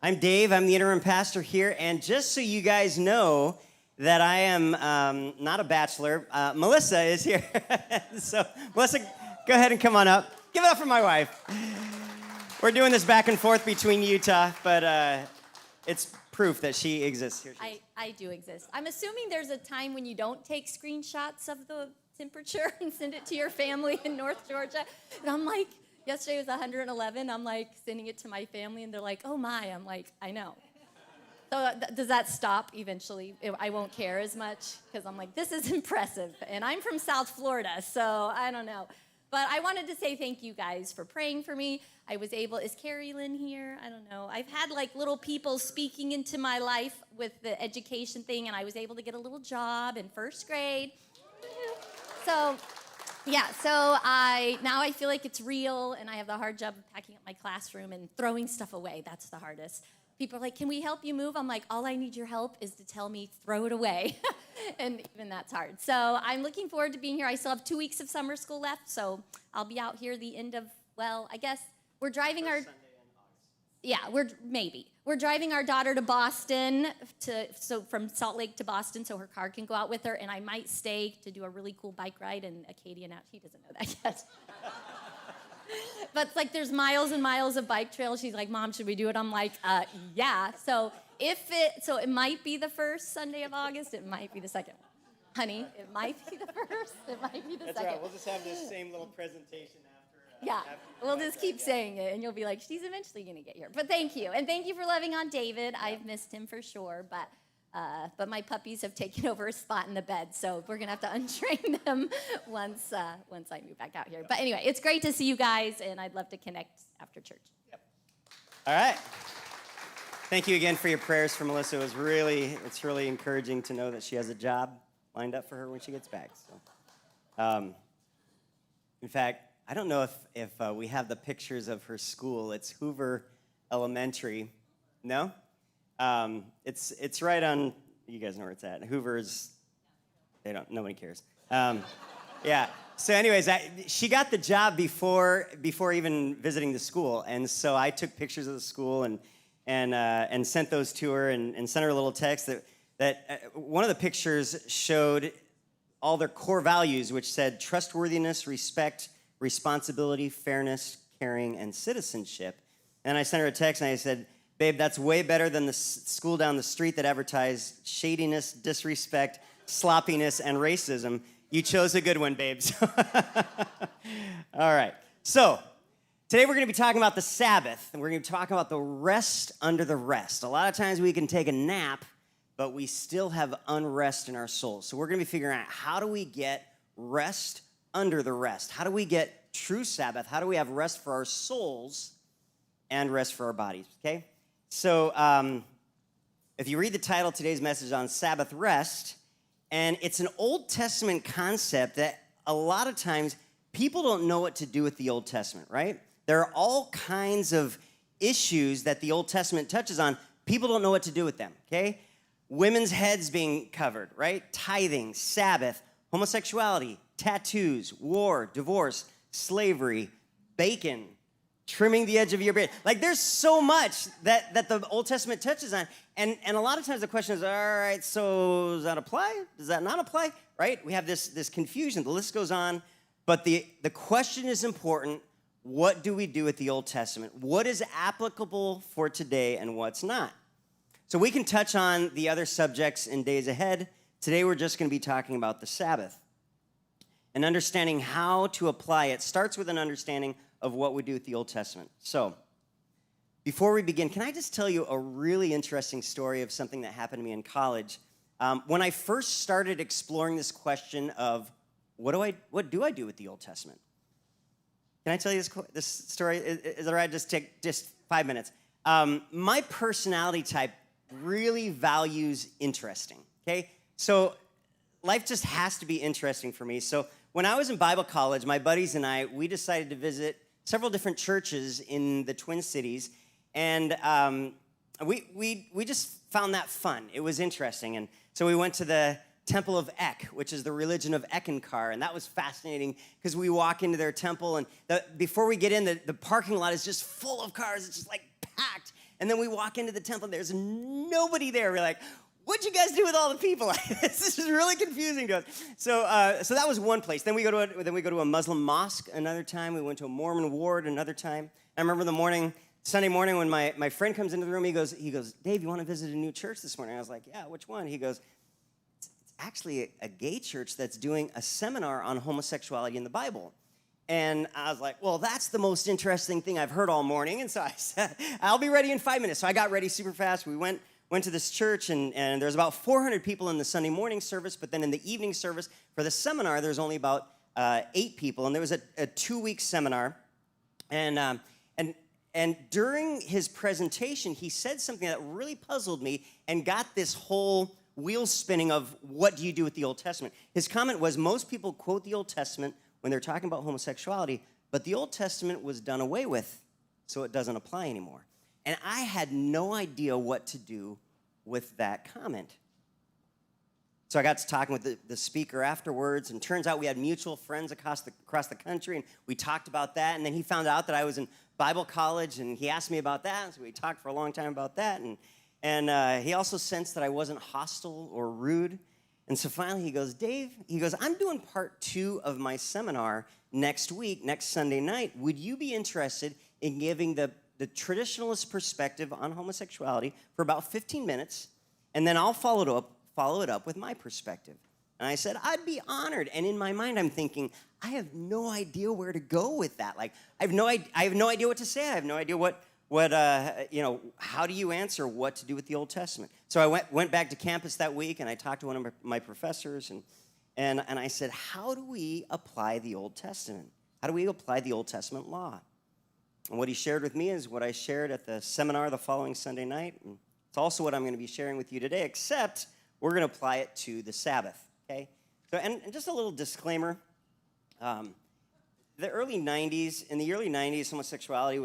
I'm Dave. I'm the interim pastor here. And just so you guys know that I am not a bachelor, Melissa is here. So, Melissa, go ahead and come on up. Give it up for my wife. We're doing this back and forth between Utah, but it's proof that she exists. Here she is. I do exist. I'm assuming there's a time when you don't take screenshots of the temperature and send it to your family in North Georgia. And I'm like, yesterday was 111. I'm like sending it to my family, and they're like, oh my. I'm like, I know. So does that stop eventually? I won't care as much because I'm like, this is impressive. And I'm from South Florida, so I don't know. But I wanted to say thank you guys for praying for me. I was able, is Carrie Lynn here? I don't know. I've had like little people speaking into my life with the education thing, and I was able to get a little job in first grade. So, yeah, so now I feel like it's real, and I have the hard job of packing up my classroom and throwing stuff away. That's the hardest. People are like, can we help you move? I'm like, all I need your help is to tell me, throw it away. And even that's hard. So I'm looking forward to being here. I still have 2 weeks of summer school left, so I'll be out here the end of, well, I guess we're driving our... Yeah, we're driving our daughter to Boston, so from Salt Lake to Boston, so her car can go out with her, and I might stay to do a really cool bike ride, and Acadia now, she doesn't know that yet. But it's like there's miles and miles of bike trails. She's like, Mom, should we do it? I'm like, yeah. So it might be the first Sunday of August. It might be the second one. Honey, it might be the first. It might be the second. That's right. We'll just have this same little presentation after. Yeah, we'll just keep saying it, and you'll be like, she's eventually going to get here. But thank you. And thank you for loving on David. Yeah. I've missed him for sure, but my puppies have taken over a spot in the bed, so we're going to have to untrain them once I move back out here. But anyway, it's great to see you guys, and I'd love to connect after church. Yep. All right. Thank you again for your prayers for Melissa. It's really encouraging to know that she has a job lined up for her when she gets back. So, in fact, I don't know if we have the pictures of her school. It's Hoover Elementary. No? It's right on, you guys know where it's at. Hoover's, nobody cares. Yeah. So anyways, she got the job before even visiting the school. And so I took pictures of the school and sent those to her and sent her a little text that one of the pictures showed all their core values, which said trustworthiness, respect, responsibility, fairness, caring, and citizenship. And I sent her a text and I said, babe, that's way better than the school down the street that advertised shadiness, disrespect, sloppiness, and racism. You chose a good one, babes. All right. So today we're going to be talking about the Sabbath, and we're going to be talking about the rest under the rest. A lot of times we can take a nap, but we still have unrest in our souls. So we're going to be figuring out, how do we get rest under the rest? How do we get true Sabbath? How do we have rest for our souls and rest for our bodies, okay? So if you read the title of today's message on Sabbath rest, and it's an Old Testament concept that a lot of times people don't know what to do with the Old Testament, right? There are all kinds of issues that the Old Testament touches on. People don't know what to do with them, okay? Women's heads being covered, right? Tithing, Sabbath, homosexuality, tattoos, war, divorce, slavery, bacon, trimming the edge of your beard. Like, there's so much that the Old Testament touches on. And a lot of times the question is, all right, so does that apply? Does that not apply? Right? We have this confusion. The list goes on. But the question is important. What do we do with the Old Testament? What is applicable for today and what's not? So we can touch on the other subjects in days ahead. Today we're just going to be talking about the Sabbath. And understanding how to apply it starts with an understanding of what we do with the Old Testament. So, before we begin, can I just tell you a really interesting story of something that happened to me in college? When I first started exploring this question of what do I do with the Old Testament? Can I tell you this story? Is it all right? Just 5 minutes. My personality type really values interesting, okay? So life just has to be interesting for me. So when I was in Bible college, my buddies and I, we decided to visit several different churches in the Twin Cities, and we just found that fun. It was interesting, and so we went to the Temple of Ek, which is the religion of Eckankar, and that was fascinating because we walk into their temple, and before we get in, the parking lot is just full of cars. It's just like packed, And then we walk into the temple, there's nobody there. We're like, what'd you guys do with all the people? This is really confusing to us. So that was one place. Then we go to a Muslim mosque another time. We went to a Mormon ward another time. I remember Sunday morning when my friend comes into the room, he goes, Dave, you want to visit a new church this morning? I was like, yeah, which one? He goes, it's actually a gay church that's doing a seminar on homosexuality in the Bible. And I was like, well, that's the most interesting thing I've heard all morning. And so I said, I'll be ready in 5 minutes. So I got ready super fast. We went to this church, and there's about 400 people in the Sunday morning service, but then in the evening service for the seminar, there's only about 8 people. And there was a 2-week seminar. And during his presentation, he said something that really puzzled me and got this whole wheel spinning of what do you do with the Old Testament. His comment was, most people quote the Old Testament when they're talking about homosexuality, but the Old Testament was done away with, so it doesn't apply anymore. And I had no idea what to do with that comment. So I got to talking with the speaker afterwards, and turns out we had mutual friends across the country, and we talked about that. And then he found out that I was in Bible college, and he asked me about that, and so we talked for a long time about that. And he also sensed that I wasn't hostile or rude. And so finally he goes, Dave, I'm doing part 2 of my seminar next week, next Sunday night. Would you be interested in giving the traditionalist perspective on homosexuality for about 15 minutes, and then I'll follow it up with my perspective? And I said, I'd be honored. And in my mind, I'm thinking, I have no idea where to go with that. Like, I have no idea what to say. I have no idea how do you answer what to do with the Old Testament? So I went back to campus that week, and I talked to one of my professors, and I said, how do we apply the Old Testament? How do we apply the Old Testament law? And what he shared with me is what I shared at the seminar the following Sunday night. And it's also what I'm going to be sharing with you today, except we're going to apply it to the Sabbath, okay? So, and just a little disclaimer. In the early 90s, homosexuality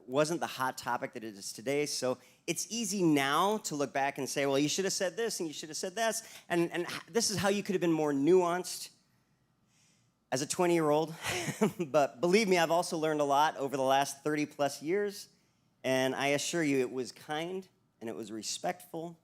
wasn't the hot topic that it is today. So it's easy now to look back and say, well, you should have said this and you should have said this. And this is how you could have been more nuanced as a 20-year-old. But believe me, I've also learned a lot over the last 30-plus years. And I assure you, it was kind and it was respectful.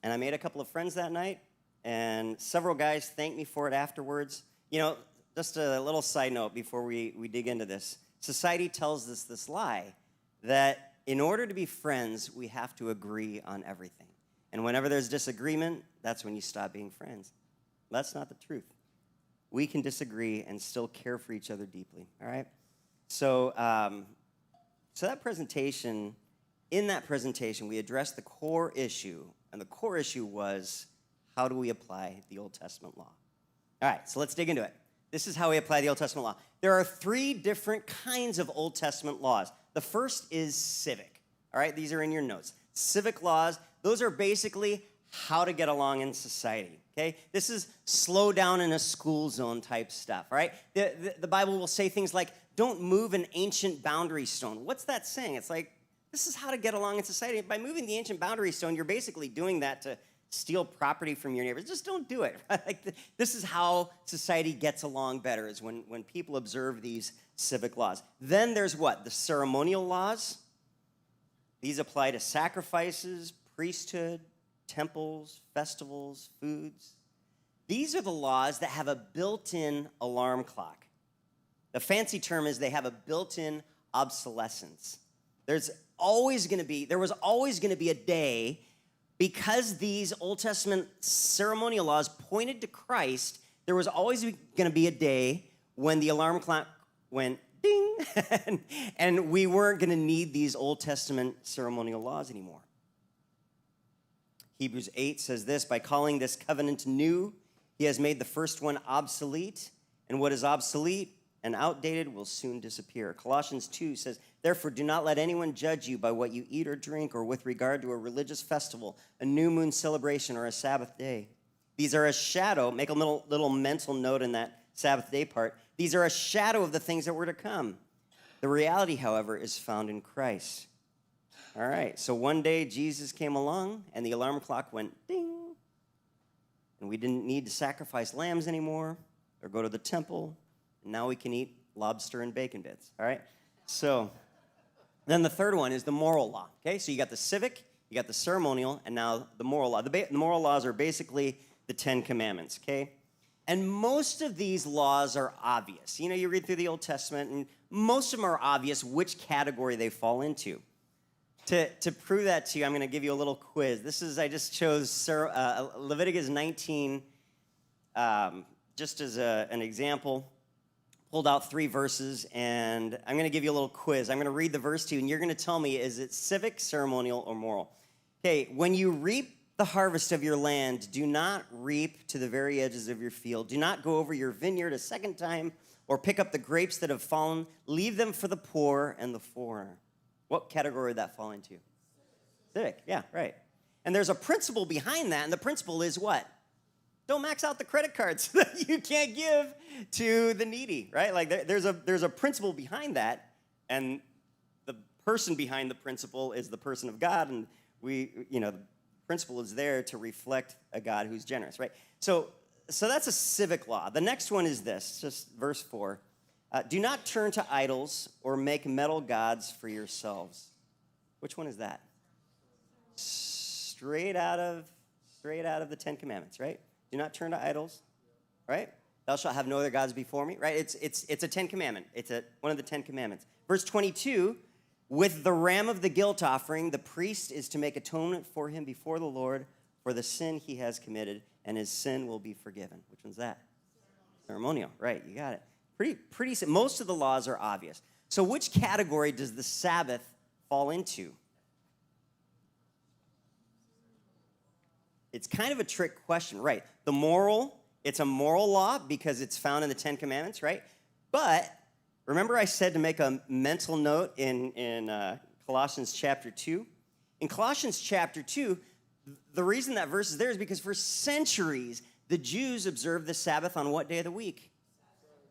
And I made a couple of friends that night. And several guys thanked me for it afterwards. You know, just a little side note before we dig into this. Society tells us this lie that in order to be friends, we have to agree on everything. And whenever there's disagreement, that's when you stop being friends. That's not the truth. We can disagree and still care for each other deeply, all right? So that presentation, in that presentation, we addressed the core issue, and the core issue was, how do we apply the Old Testament law? All right, so let's dig into it. This is how we apply the Old Testament law. There are 3 different kinds of Old Testament laws. The first is civic. All right, these are in your notes. Civic laws, those are basically how to get along in society, okay? This is slow down in a school zone type stuff, all right? The Bible will say things like, don't move an ancient boundary stone. What's that saying? It's like, this is how to get along in society. By moving the ancient boundary stone, you're basically doing that to steal property from your neighbors. Just don't do it. Like this is how society gets along better, is when people observe these civic laws. Then there's what? The ceremonial laws. These apply to sacrifices, priesthood, temples, festivals, foods. These are the laws that have a built-in alarm clock. The fancy term is they have a built-in obsolescence. There was always going to be a day, because these Old Testament ceremonial laws pointed to Christ, there was always going to be a day when the alarm clock went ding, and we weren't going to need these Old Testament ceremonial laws anymore. Hebrews 8 says this, by calling this covenant new, he has made the first one obsolete, and what is obsolete and outdated will soon disappear. Colossians 2 says, therefore, do not let anyone judge you by what you eat or drink, or with regard to a religious festival, a new moon celebration, or a Sabbath day. These are a shadow. Make a little mental note in that Sabbath day part. These are a shadow of the things that were to come. The reality, however, is found in Christ. All right, so one day Jesus came along, and the alarm clock went ding, and we didn't need to sacrifice lambs anymore or go to the temple. And now we can eat lobster and bacon bits, all right? So Then the third one is the moral law, okay? So you got the civic, you got the ceremonial, and now the moral law. The moral laws are basically the 10 Commandments, okay? And most of these laws are obvious. You know, you read through the Old Testament, and most of them are obvious which category they fall into. To prove that to you, I'm going to give you a little quiz. I just chose Leviticus 19 just as an example. Pulled out 3 verses, and I'm going to give you a little quiz. I'm going to read the verse to you, and you're going to tell me, is it civic, ceremonial, or moral? Okay, when you reap the harvest of your land, do not reap to the very edges of your field. Do not go over your vineyard a second time or pick up the grapes that have fallen. Leave them for the poor and the foreigner. What category would that fall into? Civic, yeah, right. And there's a principle behind that, and the principle is what? Don't max out the credit cards that you can't give to the needy, right? Like there's a principle behind that, and the person behind the principle is the person of God, and the principle is there to reflect a God who's generous, right? So that's a civic law. The next one is this, just verse 4. Do not turn to idols or make metal gods for yourselves. Which one is that? Straight out of the 10 Commandments, right? Do not turn to idols, right? Thou shalt have no other gods before me, right? It's a 10 Commandment. It's one of the 10 Commandments. Verse 22, with the ram of the guilt offering, the priest is to make atonement for him before the Lord for the sin he has committed, and his sin will be forgiven. Which one's that? Ceremonial, right? You got it. Pretty. Most of the laws are obvious. So which category does the Sabbath fall into? It's kind of a trick question, right? It's a moral law because it's found in the 10 Commandments, right? But remember I said to make a mental note in Colossians chapter 2? In Colossians chapter 2, the reason that verse is there is because for centuries, the Jews observed the Sabbath on what day of the week?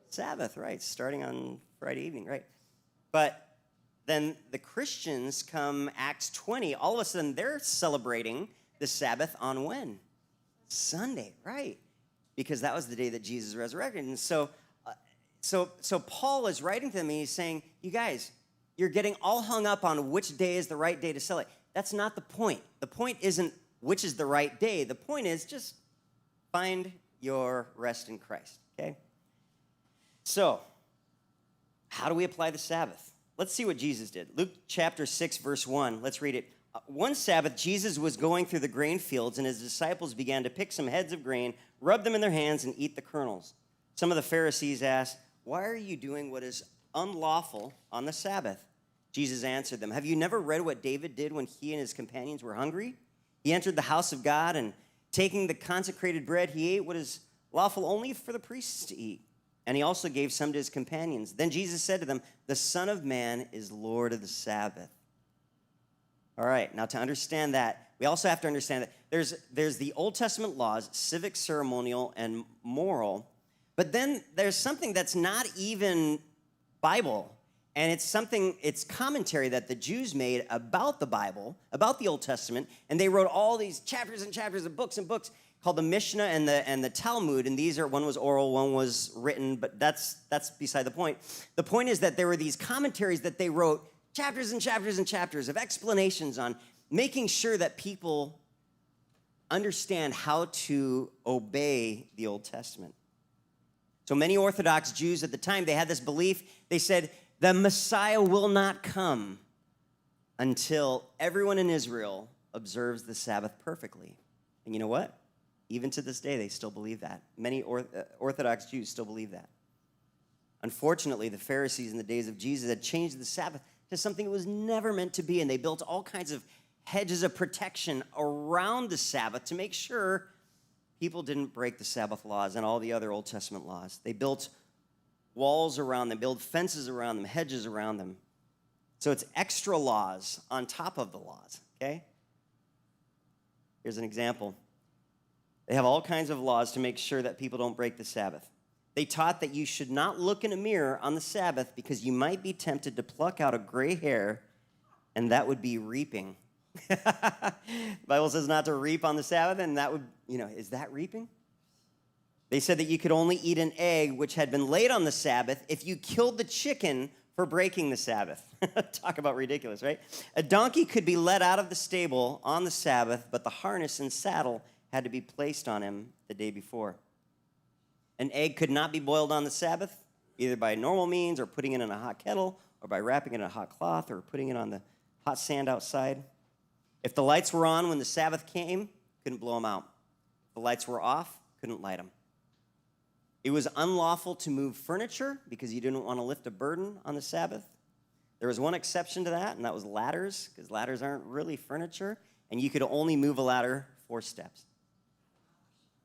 Sabbath, right, starting on Friday evening, right? But then the Christians come Acts 20, all of a sudden they're celebrating the Sabbath on when? Sunday, right? Because that was the day that Jesus resurrected. And so Paul is writing to them and he's saying, you guys, you're getting all hung up on which day is the right day to celebrate. That's not the point. The point isn't which is the right day. The point is just find your rest in Christ, okay? So, how do we apply the Sabbath? Let's see what Jesus did. Luke chapter 6, verse 1. Let's read it. One Sabbath, Jesus was going through the grain fields, and his disciples began to pick some heads of grain, rub them in their hands, and eat the kernels. Some of the Pharisees asked, why are you doing what is unlawful on the Sabbath? Jesus answered them, have you never read what David did when he and his companions were hungry? He entered the house of God, and taking the consecrated bread, he ate what is lawful only for the priests to eat. And he also gave some to his companions. Then Jesus said to them, the Son of Man is Lord of the Sabbath. All right, now to understand that, we also have to understand that there's the Old Testament laws, civic, ceremonial, and moral, but then there's something that's not even Bible, and it's commentary that the Jews made about the Bible, about the Old Testament, and they wrote all these chapters and chapters of books and books called the Mishnah and the Talmud, and one was oral, one was written, but that's beside the point. The point is that there were these commentaries that they wrote, chapters and chapters and chapters of explanations on making sure that people understand how to obey the Old Testament. So many Orthodox Jews at the time, they had this belief. They said, the Messiah will not come until everyone in Israel observes the Sabbath perfectly. And you know what? Even to this day, they still believe that. Many Orthodox Jews still believe that. Unfortunately, the Pharisees in the days of Jesus had changed the Sabbath to something it was never meant to be, and they built all kinds of hedges of protection around the Sabbath to make sure people didn't break the Sabbath laws and all the other Old Testament laws. They built walls around them, built fences around them, hedges around them. So it's extra laws on top of the laws, okay? Here's an example. They have all kinds of laws to make sure that people don't break the Sabbath. They taught that you should not look in a mirror on the Sabbath because you might be tempted to pluck out a gray hair, and that would be reaping. The Bible says not to reap on the Sabbath, and that would, is that reaping? They said that you could only eat an egg which had been laid on the Sabbath if you killed the chicken for breaking the Sabbath. Talk about ridiculous, right? A donkey could be let out of the stable on the Sabbath, but the harness and saddle had to be placed on him the day before. An egg could not be boiled on the Sabbath, either by normal means or putting it in a hot kettle or by wrapping it in a hot cloth or putting it on the hot sand outside. If the lights were on when the Sabbath came, couldn't blow them out. If the lights were off, couldn't light them. It was unlawful to move furniture because you didn't want to lift a burden on the Sabbath. There was one exception to that, and that was ladders, because ladders aren't really furniture, and you could only move a ladder 4 steps.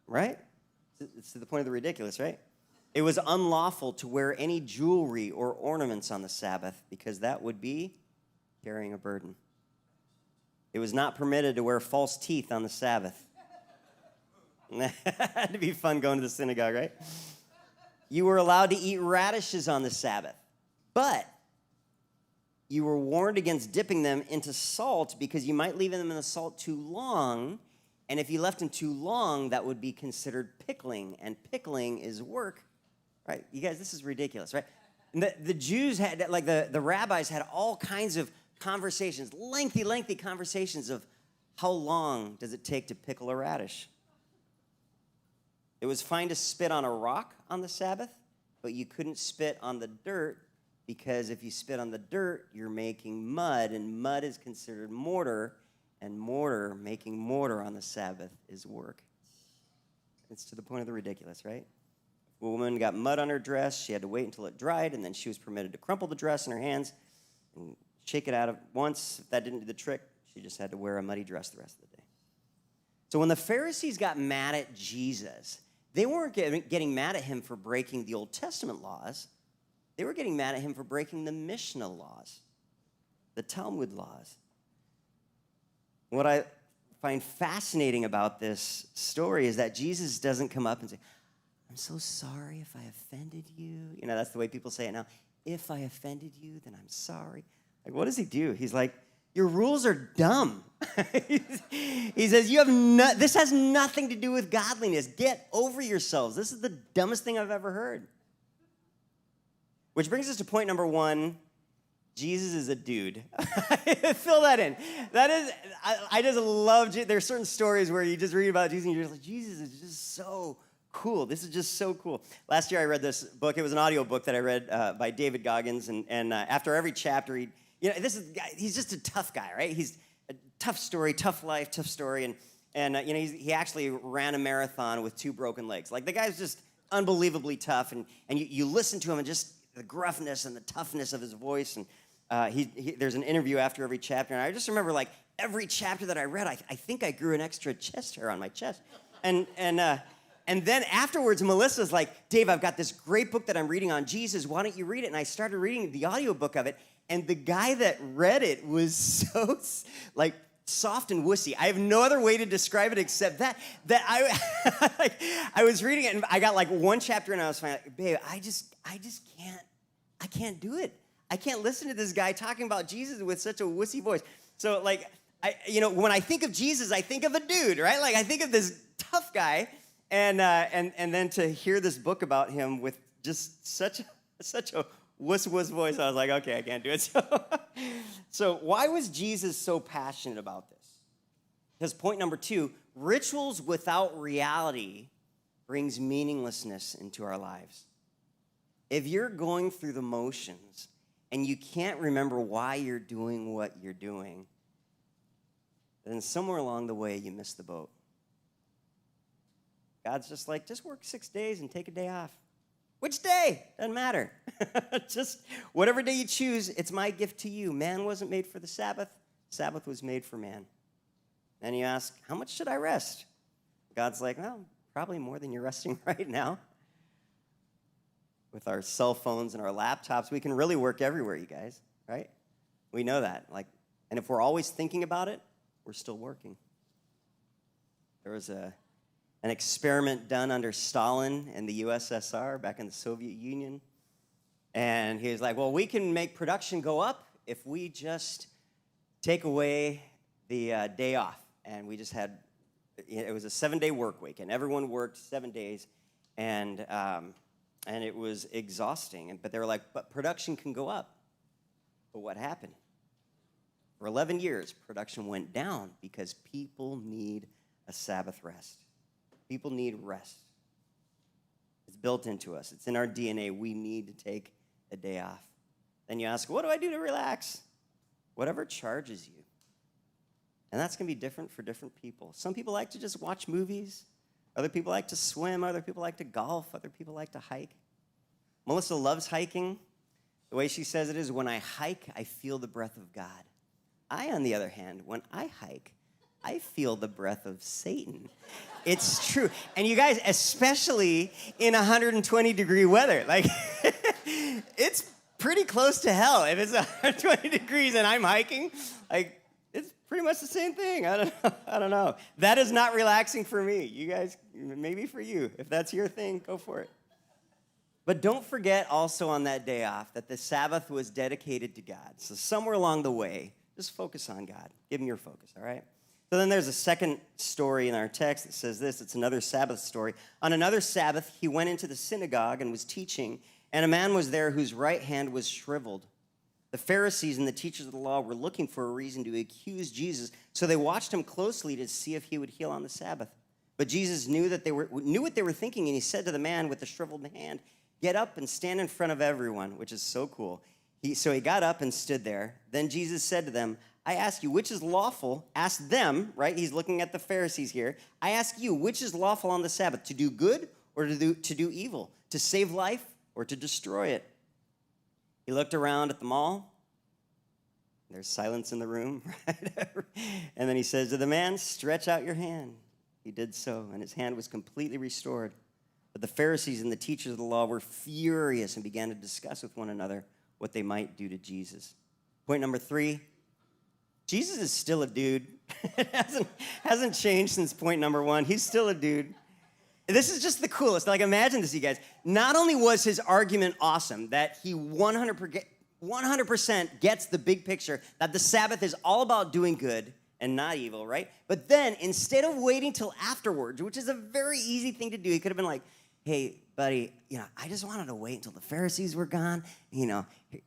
Right? It's to the point of the ridiculous, right? It was unlawful to wear any jewelry or ornaments on the Sabbath because that would be carrying a burden. It was not permitted to wear false teeth on the Sabbath. It'd be fun going to the synagogue, right? You were allowed to eat radishes on the Sabbath, but you were warned against dipping them into salt because you might leave them in the salt too long, and if you left them too long, that would be considered pickling, and pickling is work, right? You guys, this is ridiculous, right? And the Jews had, like the rabbis had all kinds of conversations, lengthy conversations of how long does it take to pickle a radish. It was fine to spit on a rock on the Sabbath, but you couldn't spit on the dirt because if you spit on the dirt, you're making mud, and mud is considered mortar, and making mortar on the Sabbath is work. It's to the point of the ridiculous, right? If a woman got mud on her dress, she had to wait until it dried, and then she was permitted to crumple the dress in her hands and shake it out of once. If that didn't do the trick, she just had to wear a muddy dress the rest of the day. So when the Pharisees got mad at Jesus, they weren't getting mad at him for breaking the Old Testament laws. They were getting mad at him for breaking the Mishnah laws, the Talmud laws. What I find fascinating about this story is that Jesus doesn't come up and say, I'm so sorry if I offended you. You know, that's the way people say it now. If I offended you, then I'm sorry. Like, what does he do? He's like, your rules are dumb. He says, this has nothing to do with godliness. Get over yourselves. This is the dumbest thing I've ever heard. Which brings us to point number 1. Jesus is a dude. Fill that in. That is, I just love, there's certain stories where you just read about Jesus and you're just like, Jesus is just so cool. This is just so cool. Last year I read this book. It was an audio book that I read by David Goggins, and after every chapter, he's just a tough guy, right? He's a tough story, tough life, tough story, and he actually ran a marathon with 2 broken legs. Like, the guy's just unbelievably tough, and you listen to him and just the gruffness and the toughness of his voice, and there's an interview after every chapter, and I just remember, like, every chapter that I read, I think I grew an extra chest hair on my chest, and then afterwards, Melissa's like, Dave, I've got this great book that I'm reading on Jesus. Why don't you read it? And I started reading the audiobook of it, and the guy that read it was so, like, soft and wussy. I have no other way to describe it except that I was reading it, and I got, like, 1 chapter, and I was like, babe, I can't do it. I can't listen to this guy talking about Jesus with such a wussy voice. So, like, when I think of Jesus, I think of a dude, right? Like, I think of this tough guy, and then to hear this book about him with just such a wuss voice, I was like, okay, I can't do it. So why was Jesus so passionate about this? Because point number 2, rituals without reality brings meaninglessness into our lives. If you're going through the motions and you can't remember why you're doing what you're doing, then somewhere along the way you missed the boat. God's just like, just work 6 days and take a day off. Which day? Doesn't matter. Just whatever day you choose, it's my gift to you. Man wasn't made for the Sabbath. Sabbath was made for man. And you ask, how much should I rest? God's like, well, probably more than you're resting right now. With our cell phones and our laptops, we can really work everywhere, you guys, right? We know that. And if we're always thinking about it, we're still working. There was an experiment done under Stalin in the USSR, back in the Soviet Union. And he was like, well, we can make production go up if we just take away the day off. And we just had, it was a 7-day work week, and everyone worked 7 days, and it was exhausting. But they were like, but production can go up But what happened? For 11 years, production went down because people need a Sabbath rest. People need rest. It's built into us. It's in our DNA. We need to take a day off. Then you ask, what do I do to relax? Whatever charges you. And that's going to be different for different people. Some people like to just watch movies. Other people like to swim. Other people like to golf. Other people like to hike. Melissa loves hiking. The way she says it is, when I hike, I feel the breath of God. I, on the other hand, when I hike, I feel the breath of Satan. It's true. And you guys, especially in 120-degree weather, like, it's pretty close to hell. If it's 120 degrees and I'm hiking, like, it's pretty much the same thing. I don't know. That is not relaxing for me. You guys, maybe for you. If that's your thing, go for it. But don't forget also on that day off that the Sabbath was dedicated to God. So somewhere along the way, just focus on God. Give him your focus, all right? So then there's a second story in our text that says this. It's another Sabbath story. On another Sabbath, he went into the synagogue and was teaching, and a man was there whose right hand was shriveled. The Pharisees and the teachers of the law were looking for a reason to accuse Jesus, so they watched him closely to see if he would heal on the Sabbath. But Jesus knew what they were thinking, and he said to the man with the shriveled hand, "Get up and stand in front of everyone," which is so cool. So he got up and stood there. Then Jesus said to them, "I ask you, which is lawful?" Ask them, right? He's looking at the Pharisees here. "I ask you, which is lawful on the Sabbath, to do good or to do evil, to save life or to destroy it?" He looked around at them all. There's silence in the room, right? And then he says to the man, "Stretch out your hand." He did so, and his hand was completely restored. But the Pharisees and the teachers of the law were furious and began to discuss with one another what they might do to Jesus. Point number 3, Jesus is still a dude. It hasn't changed since point number 1. He's still a dude. This is just the coolest. Like, imagine this, you guys. Not only was his argument awesome, that he 100% gets the big picture, that the Sabbath is all about doing good and not evil, right? But then, instead of waiting till afterwards, which is a very easy thing to do, he could have been like, "Hey, buddy, I just wanted to wait until the Pharisees were gone.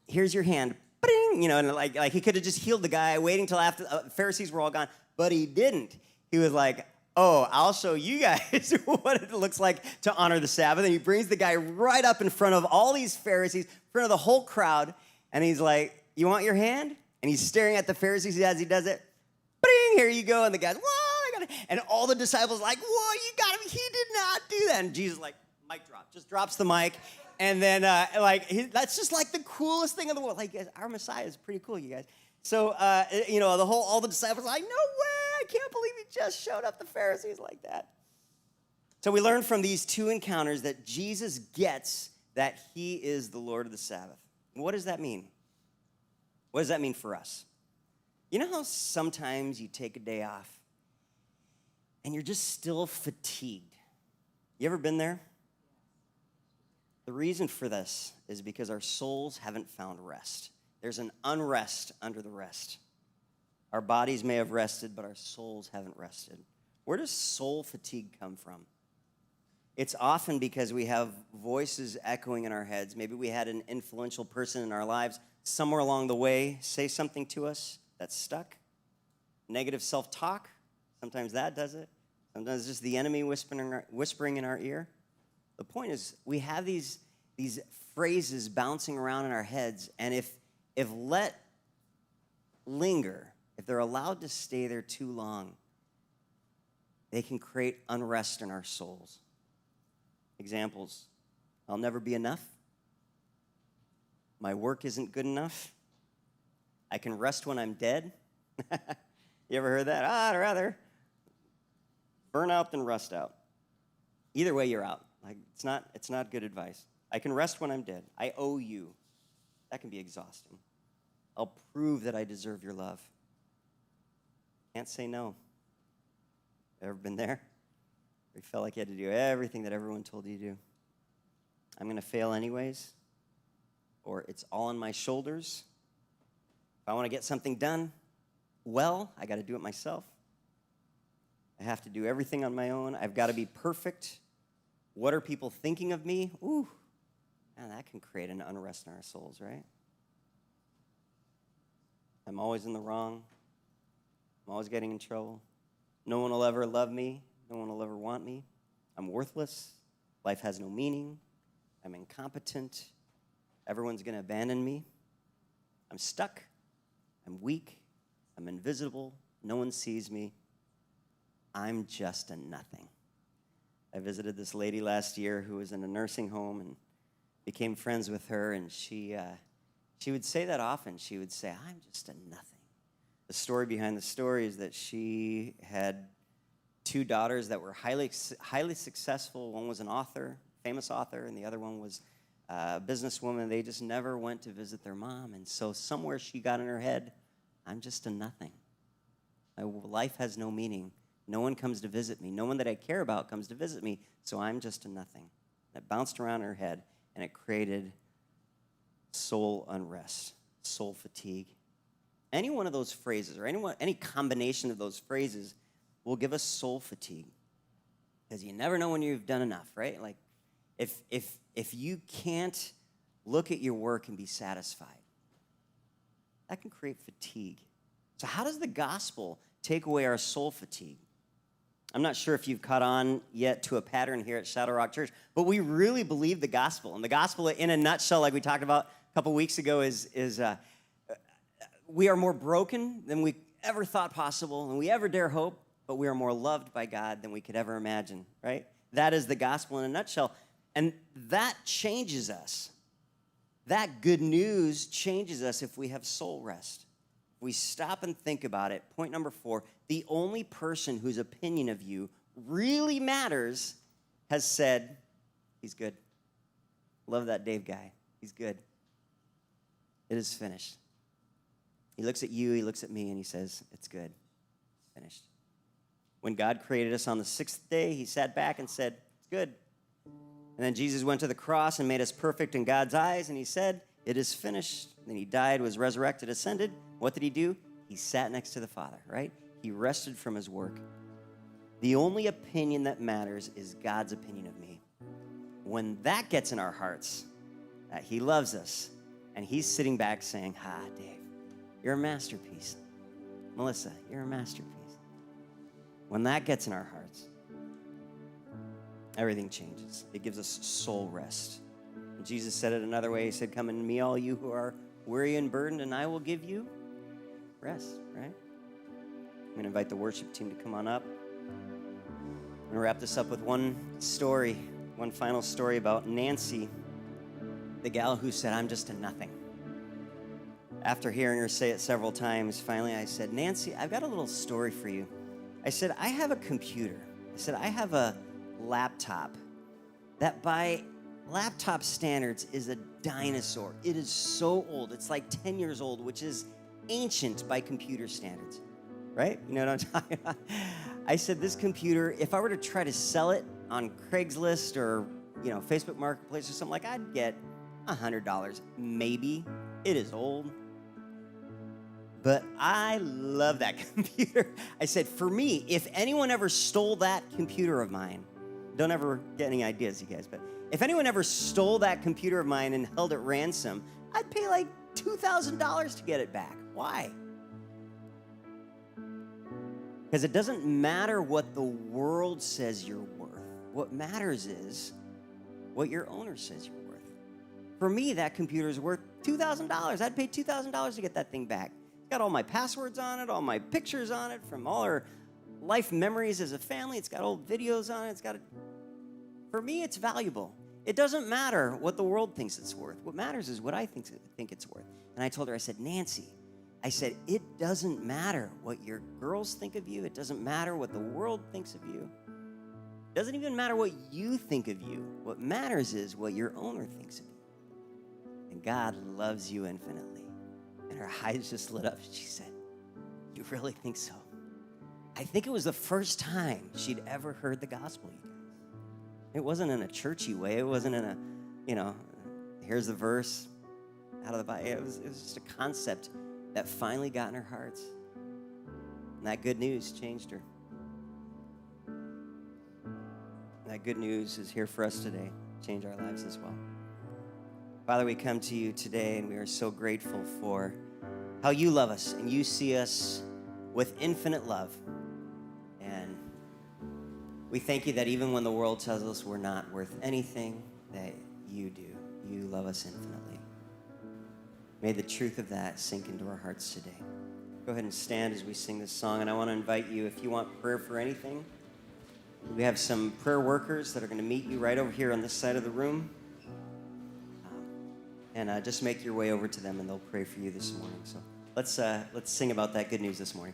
Here's your hand." And like he could have just healed the guy waiting till after the Pharisees were all gone. But he didn't. He was like, "Oh, I'll show you guys what it looks like to honor the Sabbath." And he brings the guy right up in front of all these Pharisees, in front of the whole crowd. And he's like, "You want your hand?" And he's staring at the Pharisees as he does it. Bing, here you go. And the guy's, "Whoa, I got it." And all the disciples like, "Whoa, you got him. He did not do that." And Jesus like, mic drop, just drops the mic. And then, that's just like the coolest thing in the world. Like, our Messiah is pretty cool, you guys. So, all the disciples are like, "No way, I can't believe he just showed up the Pharisees like that." So we learn from these two encounters that Jesus gets that he is the Lord of the Sabbath. What does that mean? What does that mean for us? You know how sometimes you take a day off and you're just still fatigued? You ever been there? The reason for this is because our souls haven't found rest. There's an unrest under the rest. Our bodies may have rested, but our souls haven't rested. Where does soul fatigue come from? It's often because we have voices echoing in our heads. Maybe we had an influential person in our lives somewhere along the way say something to us that's stuck. Negative self-talk, sometimes that does it. Sometimes it's just the enemy whispering in our ear. The point is, we have these phrases bouncing around in our heads, and if let linger, if they're allowed to stay there too long, they can create unrest in our souls. Examples: I'll never be enough. My work isn't good enough. I can rest when I'm dead. You ever heard that? I'd rather burn out than rust out. Either way, you're out. Like, it's not good advice. I can rest when I'm dead. I owe you. That can be exhausting. I'll prove that I deserve your love. Can't say no. Ever been there? You felt like you had to do everything that everyone told you to do. I'm going to fail anyways. Or it's all on my shoulders. If I want to get something done, well, I got to do it myself. I have to do everything on my own. I've got to be perfect. What are people thinking of me? Ooh, man, that can create an unrest in our souls, right? I'm always in the wrong. I'm always getting in trouble. No one will ever love me. No one will ever want me. I'm worthless. Life has no meaning. I'm incompetent. Everyone's going to abandon me. I'm stuck. I'm weak. I'm invisible. No one sees me. I'm just a nothing. I visited this lady last year who was in a nursing home and became friends with her, and she would say that often. She would say, I'm just a nothing. The story behind the story is that she had two daughters that were highly successful. One was an author, famous author, and the other one was a businesswoman. They just never went to visit their mom, and so somewhere she got in her head, I'm just a nothing. My life has no meaning. No one comes to visit me. No one that I care about comes to visit me, so I'm just a nothing. It bounced around her head, and it created soul unrest, soul fatigue. Any one of those phrases or any combination of those phrases will give us soul fatigue, because you never know when you've done enough, right? Like if you can't look at your work and be satisfied, that can create fatigue. So how does the gospel take away our soul fatigue? I'm not sure if you've caught on yet to a pattern here at Shadow Rock Church, but we really believe the gospel. And the gospel, in a nutshell, like we talked about a couple weeks ago, is we are more broken than we ever thought possible, and we ever dare hope, but we are more loved by God than we could ever imagine, right? That is the gospel in a nutshell. And that changes us. That good news changes us if we have soul rest. If we stop and think about it, point number 4, the only person whose opinion of you really matters has said, he's good. Love that Dave guy. He's good. It is finished. He looks at you, he looks at me, and he says, it's good. It's finished. When God created us on the 6th day, he sat back and said, it's good. And then Jesus went to the cross and made us perfect in God's eyes, and he said, it is finished. Then he died, was resurrected, ascended. What did he do? He sat next to the Father, right? He rested from his work. The only opinion that matters is God's opinion of me. When that gets in our hearts, that he loves us, and he's sitting back saying, Dave, you're a masterpiece. Melissa, you're a masterpiece. When that gets in our hearts, everything changes. It gives us soul rest. And Jesus said it another way. He said, come unto me, all you who are weary and burdened, and I will give you rest, right? I'm going to invite the worship team to come on up. I'm going to wrap this up with one final story about Nancy, the gal who said, I'm just a nothing. After hearing her say it several times, finally I said, Nancy, I've got a little story for you. I said, I have a computer. I said, I have a laptop that by laptop standards is a dinosaur. It is so old. It's like 10 years old, which is ancient by computer standards, right? You know what I'm talking about? I said, this computer, if I were to try to sell it on Craigslist or, Facebook Marketplace or something, like I'd get $100, maybe. It is old. But I love that computer. I said, for me, if anyone ever stole that computer of mine, don't ever get any ideas, you guys, but if anyone ever stole that computer of mine and held it ransom, I'd pay like $2,000 to get it back. Why? Because it doesn't matter what the world says you're worth. What matters is what your owner says you're worth. For me, that computer is worth $2,000. I'd pay $2,000 to get that thing back. It's got all my passwords on it, all my pictures on it from all our life memories as a family. It's got old videos on it. For me, it's valuable. It doesn't matter what the world thinks it's worth. What matters is what I think it's worth. And I told her, I said, Nancy, it doesn't matter what your girls think of you. It doesn't matter what the world thinks of you. It doesn't even matter what you think of you. What matters is what your owner thinks of you. And God loves you infinitely. And her eyes just lit up. She said, you really think so? I think it was the first time she'd ever heard the gospel, you guys. It wasn't in a churchy way. It wasn't in a, here's the verse out of the Bible. It was just a concept that finally got in her heart. And that good news changed her. That good news is here for us today. Change our lives as well. Father, we come to you today, and we are so grateful for how you love us and you see us with infinite love. And we thank you that even when the world tells us we're not worth anything, that you do. You love us infinitely. May the truth of that sink into our hearts today. Go ahead and stand as we sing this song. And I want to invite you, if you want prayer for anything, we have some prayer workers that are going to meet you right over here on this side of the room. And just make your way over to them, and they'll pray for you this morning. So let's sing about that good news this morning.